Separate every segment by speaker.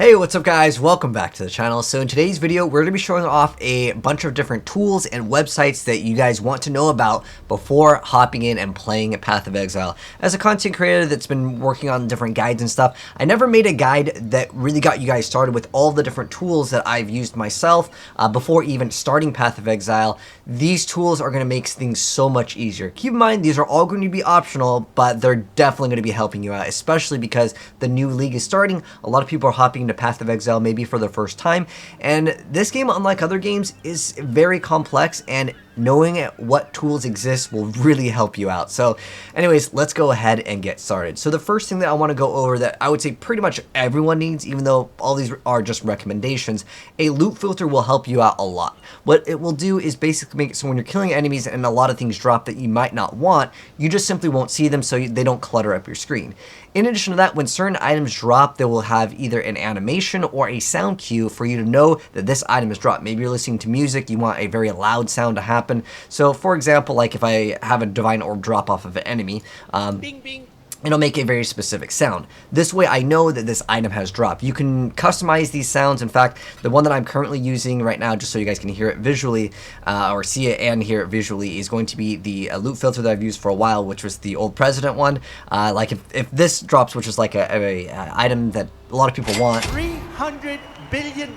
Speaker 1: Hey, what's up guys? Welcome back to the channel. So in today's video, we're going to be showing off a bunch of different tools and websites that you guys want to know about before hopping in and playing Path of Exile. As a content creator that's been working on different guides and stuff, I never made a guide that really got you guys started with all the different tools that I've used myself before even starting Path of Exile. These tools are going to make things so much easier. Keep in mind, these are all going to be optional, but they're definitely going to be helping you out, especially because the new league is starting. A lot of people are hopping into Path of Exile maybe for the first time, and this game, unlike other games, is very complex, and knowing what tools exist will really help you out. So anyways, let's go ahead and get started. So the first thing that I want to go over that I would say pretty much everyone needs, even though all these are just recommendations, a loot filter will help you out a lot. What it will do is basically make it so when you're killing enemies and a lot of things drop that you might not want, you just simply won't see them, so they don't clutter up your screen. In addition to that, when certain items drop, they will have either an animation or a sound cue for you to know that this item is dropped. Maybe you're listening to music, you want a very loud sound to happen. So for example, like if I have a divine orb drop off of an enemy, bing, bing, it'll make a very specific sound. This way I know that this item has dropped. You can customize these sounds. In fact, the one that I'm currently using right now, just so you guys can hear it visually, or see it and hear it visually, is going to be the loot filter that I've used for a while, which was the old president one. Like if this drops, which is like a item that a lot of people want,
Speaker 2: $300 billion.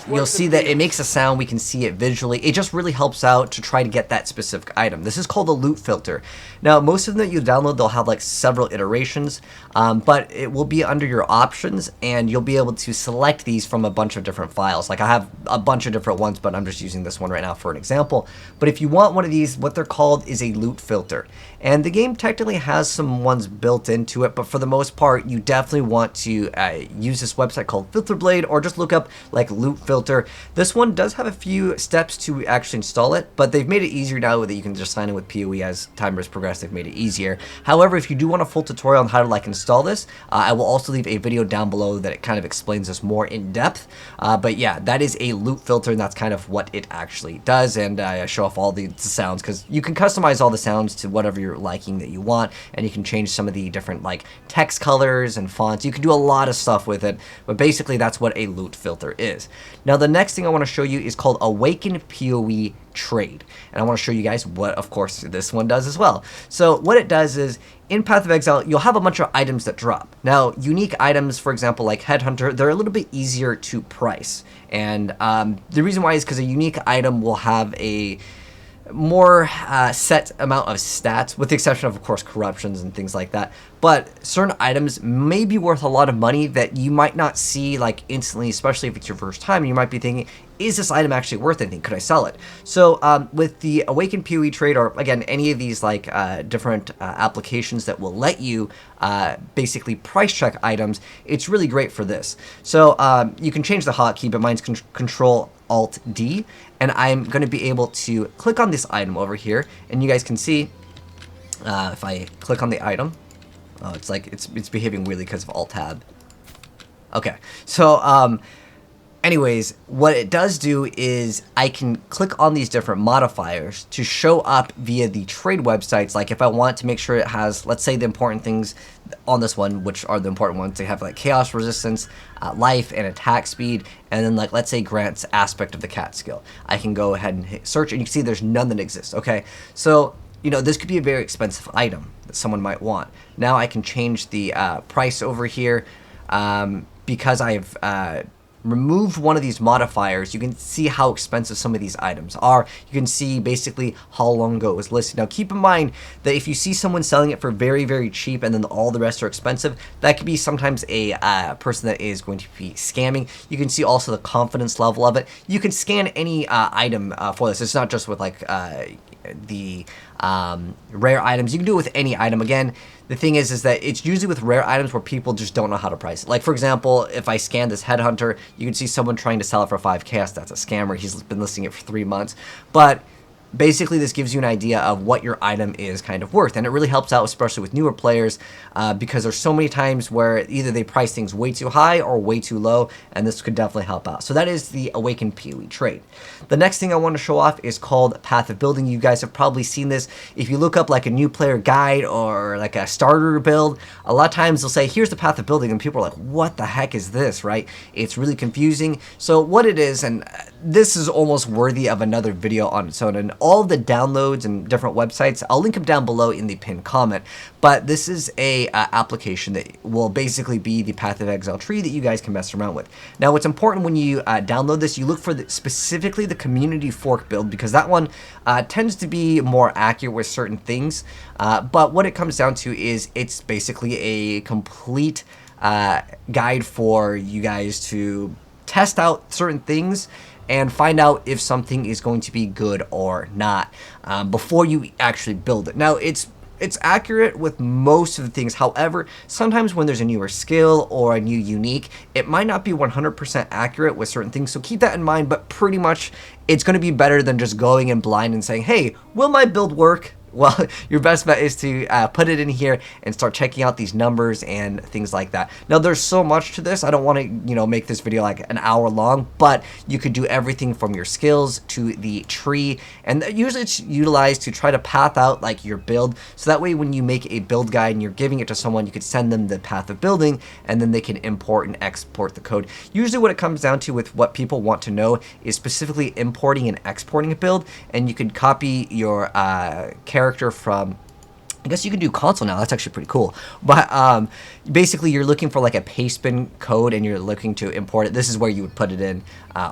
Speaker 1: You'll see that it makes a sound. We can see it visually. It just really helps out to try to get that specific item. This is called a loot filter. Now, most of them that you download, they'll have like several iterations, but it will be under your options, and you'll be able to select these from a bunch of different files. Like I have a bunch of different ones, but I'm just using this one right now for an example. But if you want one of these, what they're called is a loot filter. And the game technically has some ones built into it, but for the most part, you definitely want to use this website called FilterBlade, or just look up like loot filter. This one does have a few steps to actually install it, but they've made it easier now that you can just sign in with PoE as time has progressed. They've made it easier. However, if you do want a full tutorial on how to like install this, I will also leave a video down below that it kind of explains this more in depth. But yeah, that is a loot filter, and that's kind of what it actually does. And I show off all the sounds because you can customize all the sounds to whatever you're liking that you want, and you can change some of the different like text colors and fonts. You can do a lot of stuff with it, but basically that's what a loot filter is. Now the next thing I want to show you is called Awaken PoE Trade, and I want to show you guys what, of course, this one does as well. So what it does is, in Path of Exile, you'll have a bunch of items that drop. Now, unique items, for example, like Headhunter, they're a little bit easier to price, and the reason why is because a unique item will have a more set amount of stats, with the exception of course, corruptions and things like that. But certain items may be worth a lot of money that you might not see like instantly, especially if it's your first time. You might be thinking, is this item actually worth anything? Could I sell it? So with the Awaken PoE Trade, or again, any of these like different applications that will let you basically price check items, it's really great for this. So you can change the hotkey, but mine's Control Alt D, and I'm going to be able to click on this item over here, and you guys can see if I click on the item, it's like it's behaving weirdly because of Alt Tab. Okay, so anyways, what it does do is I can click on these different modifiers to show up via the trade websites. Like if I want to make sure it has, let's say, the important things on this one, which are the important ones, they have like chaos resistance, life, and attack speed, and then like let's say grants aspect of the cat skill. I can go ahead and hit search, and you can see there's none that exist. Okay, so you know, this could be a very expensive item that someone might want. Now I can change the price over here because I've removed one of these modifiers. You can see how expensive some of these items are. You can see basically how long ago it was listed. Now keep in mind that if you see someone selling it for very, very cheap and then all the rest are expensive, that could be sometimes a person that is going to be scamming. You can see also the confidence level of it. You can scan any item for this. It's not just with like the rare items. You can do it with any item. Again, the thing is that it's usually with rare items where people just don't know how to price it. Like for example, if I scan this Headhunter, you can see someone trying to sell it for 5K. That's a scammer. He's been listing it for 3 months. But basically this gives you an idea of what your item is kind of worth, and it really helps out, especially with newer players, because there's so many times where either they price things way too high or way too low, and this could definitely help out. So that is the Awakened PoE Trade. The next thing I want to show off is called Path of Building. You guys have probably seen this. If you look up like a new player guide or like a starter build, a lot of times they'll say, here's the Path of Building, and people are like, what the heck is this, right? It's really confusing. So what it is, and this is almost worthy of another video on its own, and all of the downloads and different websites, I'll link them down below in the pinned comment, but this is a application that will basically be the Path of Exile tree that you guys can mess around with. Now what's important when you download this, you look for specifically the community fork build, because that one tends to be more accurate with certain things, but what it comes down to is it's basically a complete guide for you guys to test out certain things and find out if something is going to be good or not before you actually build it. Now it's accurate with most of the things. However, sometimes when there's a newer skill or a new unique, it might not be 100% accurate with certain things. So keep that in mind, but pretty much it's going to be better than just going in blind and saying, hey, will my build work? Well, your best bet is to put it in here and start checking out these numbers and things like that. Now, there's so much to this. I don't want to, make this video like an hour long, but you could do everything from your skills to the tree, and usually it's utilized to try to path out like your build. So that way, when you make a build guide and you're giving it to someone, you could send them the path of building, and then they can import and export the code. Usually, what it comes down to with what people want to know is specifically importing and exporting a build, and you could copy your character from, I guess you can do console now. That's actually pretty cool. But basically, you're looking for like a paste bin code, and you're looking to import it. This is where you would put it in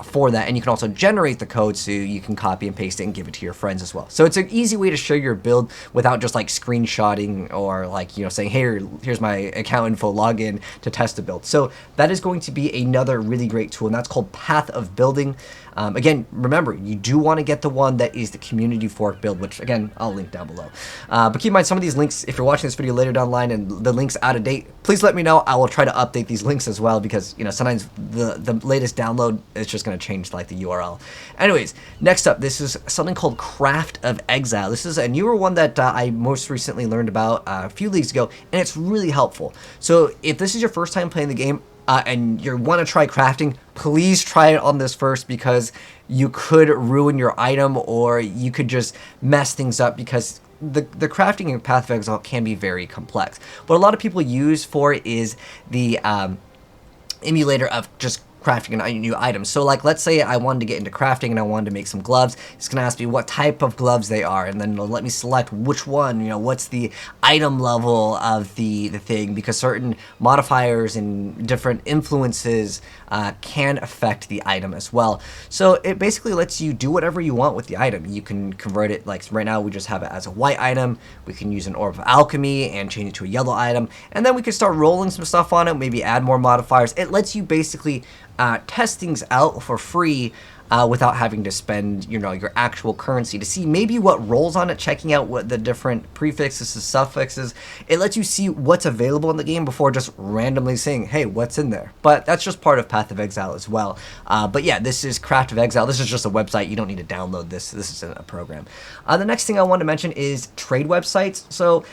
Speaker 1: for that. And you can also generate the code, so you can copy and paste it and give it to your friends as well. So it's an easy way to share your build without just like screenshotting or like, saying, hey, here's my account info, login to test the build. So that is going to be another really great tool, and that's called Path of Building. Again, remember, you do want to get the one that is the community fork build, which again, I'll link down below. But keep in mind, some of these links, if you're watching this video later down the line and the link's out of date, please let me know. I will try to update these links as well, because sometimes the latest download is just going to change like the URL. Anyways, next up, this is something called Craft of Exile. This is a newer one that I most recently learned about a few leagues ago, and it's really helpful. So if this is your first time playing the game, and you want to try crafting, please try it on this first, because you could ruin your item, or you could just mess things up, because the crafting in Path of Exile can be very complex. What a lot of people use for it is the emulator of just crafting a new item. So like, let's say I wanted to get into crafting and I wanted to make some gloves. It's gonna ask me what type of gloves they are, and then it'll let me select which one, what's the item level of the thing, because certain modifiers and different influences can affect the item as well. So it basically lets you do whatever you want with the item. You can convert it, like right now we just have it as a white item. We can use an Orb of Alchemy and change it to a yellow item, and then we can start rolling some stuff on it, maybe add more modifiers. It lets you basically test things out for free without having to spend, your actual currency to see maybe what rolls on it, checking out what the different prefixes and suffixes. It lets you see what's available in the game before just randomly saying, hey, what's in there? But that's just part of Path of Exile as well. But yeah, this is Craft of Exile. This is just a website. You don't need to download this. This isn't a program. The next thing I want to mention is trade websites. So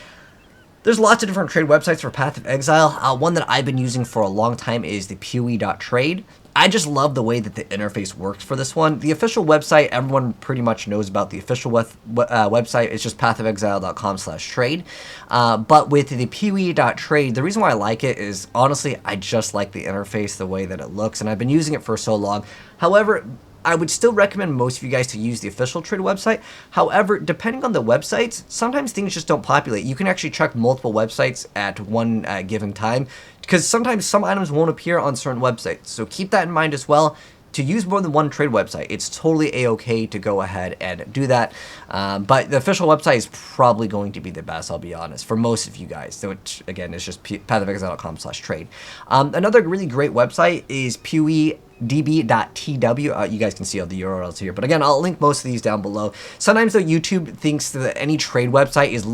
Speaker 1: there's lots of different trade websites for Path of Exile. One that I've been using for a long time is the PoE.trade. I just love the way that the interface works for this one. The official website, everyone pretty much knows about the official website. It's just pathofexile.com/trade. But with the PoE.trade, the reason why I like it is, honestly, I just like the interface, the way that it looks, and I've been using it for so long. However, I would still recommend most of you guys to use the official trade website. However, depending on the websites, sometimes things just don't populate. You can actually check multiple websites at one given time, because sometimes some items won't appear on certain websites. So keep that in mind as well. To use more than one trade website, it's totally a-okay to go ahead and do that. But the official website is probably going to be the best, I'll be honest, for most of you guys, which again is just pathofexile.com/trade. Another really great website is PoE PoEDB.tw. You guys can see all the URLs here, but again, I'll link most of these down below. Sometimes though, YouTube thinks that any trade website is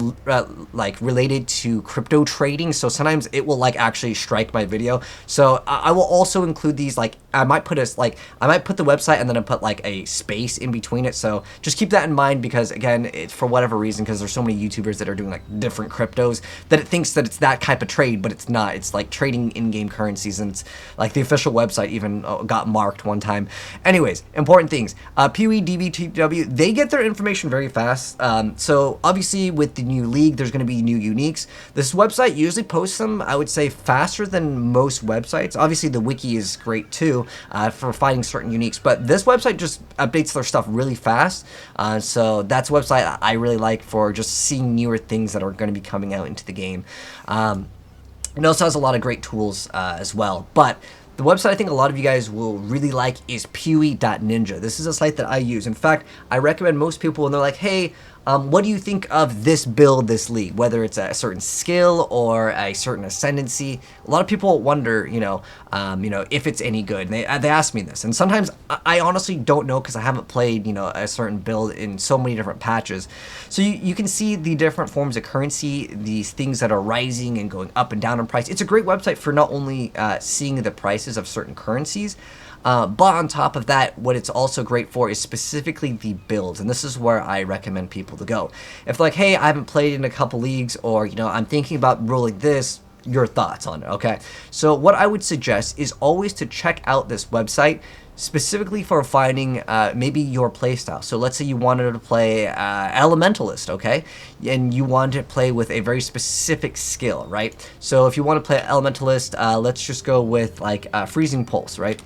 Speaker 1: like related to crypto trading, so sometimes it will like actually strike my video. So I will also include these, like I might put the website and then I put like a space in between it. So just keep that in mind, because again, it's for whatever reason, because there's so many YouTubers that are doing like different cryptos, that it thinks that it's that type of trade, but it's not. It's like trading in-game currencies, and it's like the official website even got marked one time. Anyways, important things. PoEDBTW, they get their information very fast. So obviously with the new league, there's going to be new uniques. This website usually posts them, I would say, faster than most websites. Obviously the wiki is great too for finding certain uniques, but this website just updates their stuff really fast. So that's a website I really like for just seeing newer things that are going to be coming out into the game. It also has a lot of great tools as well, but the website I think a lot of you guys will really like is PoE.Ninja. This is a site that I use. In fact, I recommend most people when they're like, hey, what do you think of this build, this league? Whether it's a certain skill or a certain ascendancy, a lot of people wonder, if it's any good. And they ask me this, and sometimes I honestly don't know, because I haven't played, a certain build in so many different patches. So you can see the different forms of currency, these things that are rising and going up and down in price. It's a great website for not only seeing the prices of certain currencies, but on top of that, what it's also great for is specifically the builds, and this is where I recommend people to go. If like, hey, I haven't played in a couple leagues, or I'm thinking about rolling this, your thoughts on it, okay? So what I would suggest is always to check out this website specifically for finding maybe your playstyle. So let's say you wanted to play Elementalist, okay? And you wanted to play with a very specific skill, right? So if you want to play Elementalist, let's just go with like Freezing Pulse, right?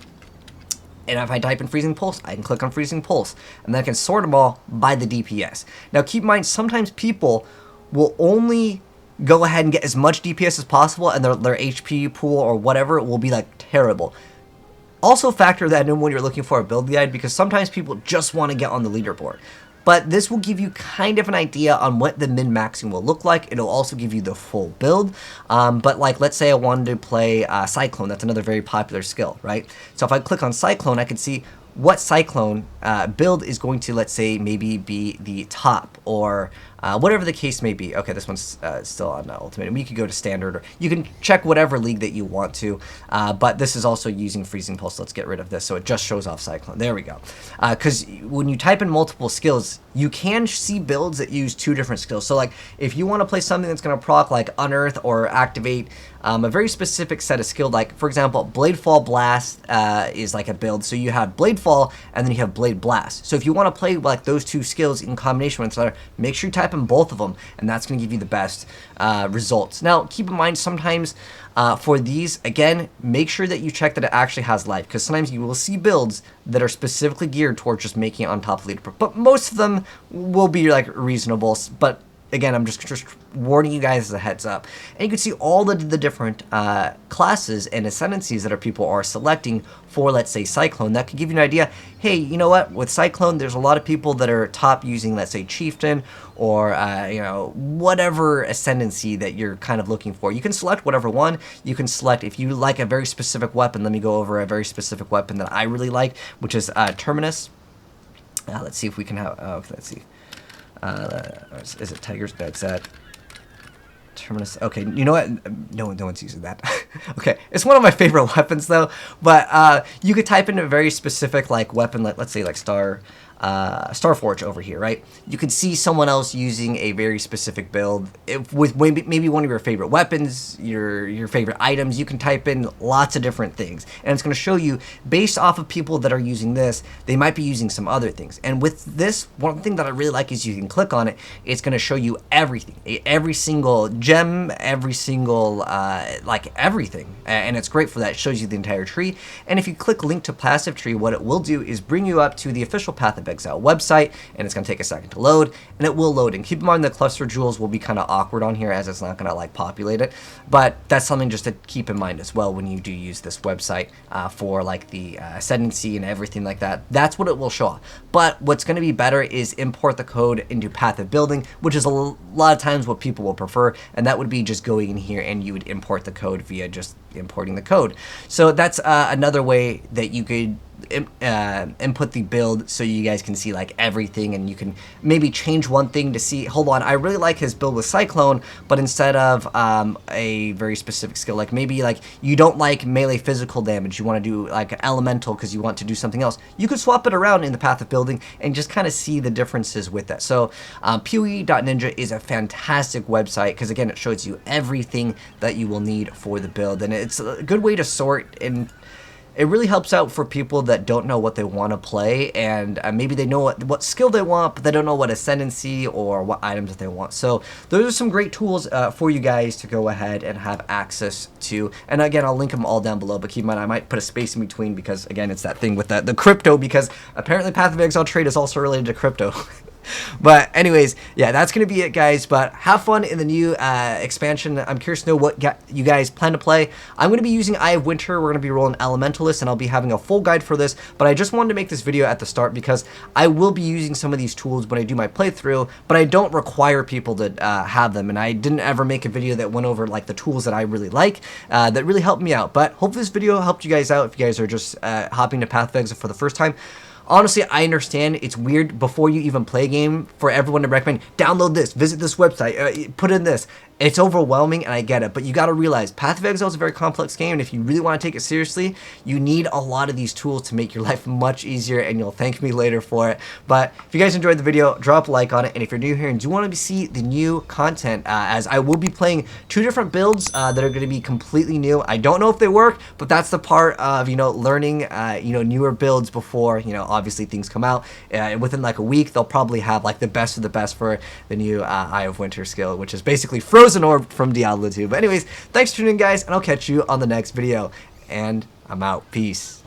Speaker 1: And if I type in Freezing Pulse, I can click on Freezing Pulse, and then I can sort them all by the DPS. Now keep in mind, sometimes people will only go ahead and get as much DPS as possible, and their HP pool or whatever will be like terrible. Also factor that in when you're looking for a build guide, because sometimes people just want to get on the leaderboard. But this will give you kind of an idea on what the min-maxing will look like. It'll also give you the full build. But like, let's say I wanted to play Cyclone. That's another very popular skill, right? So if I click on Cyclone, I can see what Cyclone build is going to, let's say, maybe be the top, or whatever the case may be. Okay, this one's still on Ultimate, and we could go to Standard, or you can check whatever league that you want to, but this is also using Freezing Pulse. Let's get rid of this so it just shows off Cyclone. There we go. Because when you type in multiple skills, you can see builds that use two different skills. So like, if you want to play something that's going to proc like Unearth or activate a very specific set of skill, like for example, Bladefall Blast is like a build. So you have Bladefall and then you have Blade Blast. So if you want to play like those two skills in combination with each other, make sure you type in both of them, and that's going to give you the best results. Now keep in mind, sometimes for these, again, make sure that you check that it actually has life, because sometimes you will see builds that are specifically geared towards just making it on top of leaderboard, but most of them will be like reasonable. But again, I'm just warning you guys as a heads up. And you can see all the different classes and ascendancies that people are selecting for, let's say, Cyclone. That could give you an idea. Hey, you know what? With Cyclone, there's a lot of people that are top using, let's say, Chieftain, or whatever ascendancy that you're kind of looking for. You can select whatever one. You can select, if you like a very specific weapon. Let me go over a very specific weapon that I really like, which is Terminus. Let's see if we can have. Let's see. Is it Tiger's Bed Set? Terminus. Okay, you know what? No one's using that. Okay, it's one of my favorite weapons though. But you could type in a very specific like weapon, like let's say like Starforge over here, right? You could see someone else using a very specific build with maybe one of your favorite weapons, your favorite items. You can type in lots of different things, and it's going to show you based off of people that are using this, they might be using some other things. And with this, one thing that I really like is you can click on it. It's going to show you everything, every single gem, every single like everything, and it's great for that. It shows you the entire tree. And if you click link to passive tree, what it will do is bring you up to the official path of of Exile website, and it's going to take a second to load, and it will load. And keep in mind the cluster jewels will be kind of awkward on here as it's not going to like populate it, but that's something just to keep in mind as well when you do use this website for like the ascendancy and everything like that. That's what it will show off. But what's going to be better is import the code into Path of Building, which is a lot of times what people will prefer, and that would be just going in here and you would import the code via just importing the code. So that's another way that you could input the build so you guys can see like everything, and you can maybe change one thing to see, hold on, I really like his build with Cyclone, but instead of a very specific skill, like maybe like you don't like melee physical damage, you want to do like elemental because you want to do something else, you could swap it around in the Path of Building and just kind of see the differences with that. So PoE.Ninja is a fantastic website because again it shows you everything that you will need for the build, and it's a good way to sort, and it really helps out for people that don't know what they want to play, and maybe they know what skill they want, but they don't know what ascendancy or what items that they want. So those are some great tools for you guys to go ahead and have access to. And again, I'll link them all down below, but keep in mind I might put a space in between because again, it's that thing with the crypto, because apparently Path of Exile trade is also related to crypto. But anyways, yeah, that's going to be it, guys. But have fun in the new expansion. I'm curious to know what you guys plan to play. I'm going to be using Eye of Winter. We're going to be rolling Elementalist, and I'll be having a full guide for this. But I just wanted to make this video at the start because I will be using some of these tools when I do my playthrough, but I don't require people to have them. And I didn't ever make a video that went over like the tools that I really like that really helped me out. But hopefully this video helped you guys out if you guys are just hopping to Path of Exile for the first time. Honestly, I understand it's weird before you even play a game for everyone to recommend, download this, visit this website, put in this. It's overwhelming, and I get it, but you got to realize Path of Exile is a very complex game, and if you really want to take it seriously, you need a lot of these tools to make your life much easier, and you'll thank me later for it. But if you guys enjoyed the video, drop a like on it, and if you're new here and do want to see the new content, as I will be playing 2 different builds that are going to be completely new. I don't know if they work, but that's the part of, learning, newer builds before, obviously things come out. Within like a week, they'll probably have like the best of the best for the new Eye of Winter skill, which is basically Frozen Orb from Diablo 2. But anyways, thanks for tuning in, guys, and I'll catch you on the next video. And I'm out. Peace.